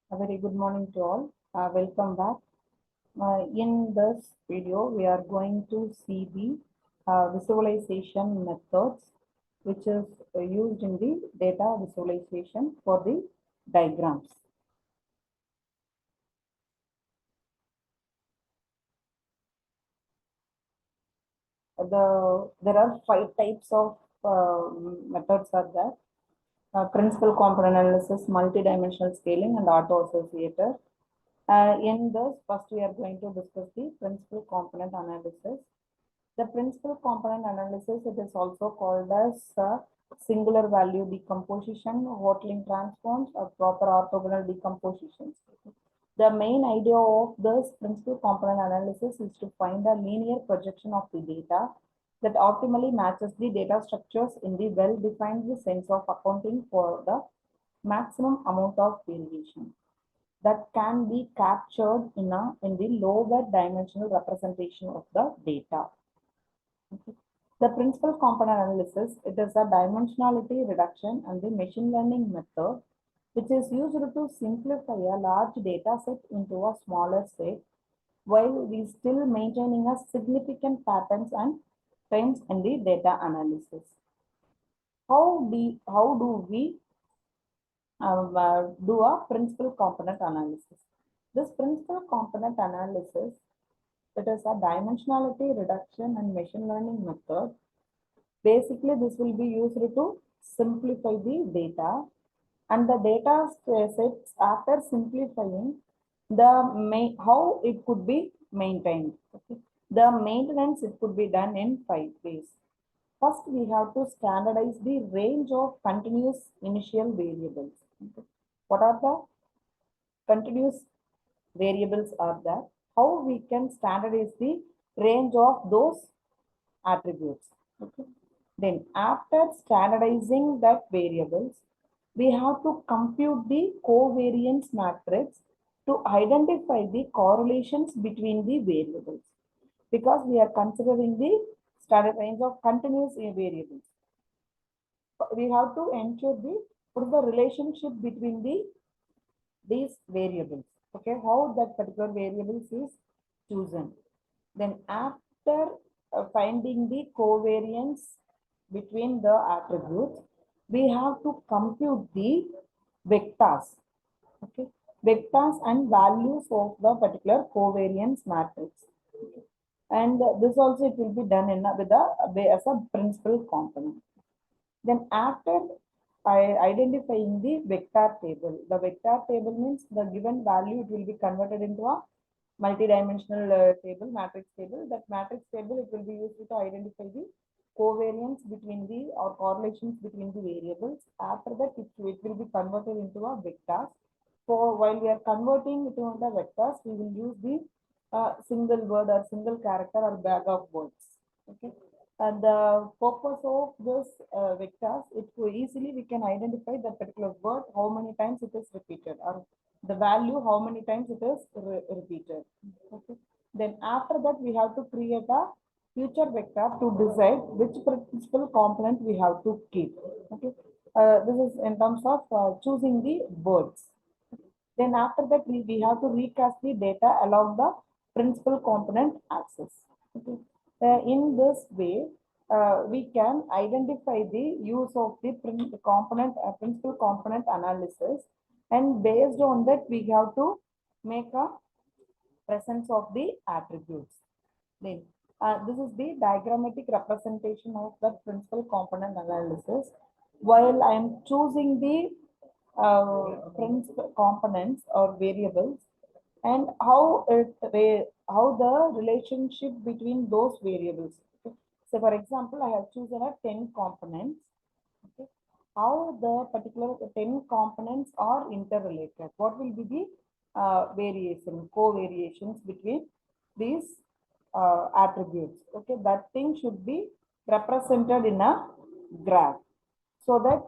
A very good morning to all. Welcome back. In this video, we are going to see the visualization methods, which is used in the data visualization for the diagrams. There are 5 types of methods are there. Principal component analysis, multidimensional scaling, and auto-associator. In this, first we are going to discuss the principal component analysis. The principal component analysis, it is also called as singular value decomposition, Hotelling transforms, or proper orthogonal decompositions. The main idea of this principal component analysis is to find a linear projection of the data that optimally matches the data structures in the well-defined sense of accounting for the maximum amount of variation that can be captured in the lower dimensional representation of the data. Okay. The principal component analysis, it is a dimensionality reduction and the machine learning method, which is used to simplify a large data set into a smaller set, while we still maintaining a significant patterns and trends in the data analysis. How do we do a principal component analysis? This principal component analysis, it is a dimensionality reduction and machine learning method. Basically, this will be used to simplify the data, and the data sets after simplifying how it could be maintained. Okay. The maintenance, it could be done in 5 ways. First, we have to standardize the range of continuous initial variables. Okay. What are the continuous variables are there? How we can standardize the range of those attributes. Okay. Then after standardizing that variables, we have to compute the covariance matrix to identify the correlations between the variables, because we are considering the standard range of continuous variables. We have to ensure what is the relationship between these variables. Okay, how that particular variables is chosen. Then after finding the covariance between the attributes, we have to compute the vectors. Okay, vectors and values of the particular covariance matrix. Okay. And this also it will be done as a principal component. Then after identifying the vector table, the vector table means the given value, it will be converted into a multi-dimensional table, matrix table. That matrix table, it will be used to identify the covariance between the or correlations between the variables. After that, it will be converted into a vectors. So while we are converting it into the vectors, we will use the single word or single character or bag of words. Okay. And the purpose of this vectors, easily we can identify the particular word, how many times it is repeated, or the value, how many times it is repeated. Okay. Then after that, we have to create a future vector to decide which principal component we have to keep. Okay. This is in terms of choosing the words. Then after that, we have to recast the data along the principal component axis. Okay. In this way, we can identify the use of the principal component analysis, and based on that, we have to make a presence of the attributes. Then this is the diagrammatic representation of the principal component analysis. While I am choosing the principal components or variables, and how the relationship between those variables. Okay. So for example, I have chosen a 10 components. Okay. How the particular 10 components are interrelated. What will be the covariations between these attributes. Okay, that thing should be represented in a graph, so that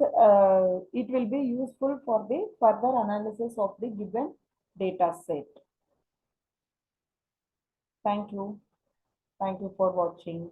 it will be useful for the further analysis of the given data set. Thank you. Thank you for watching.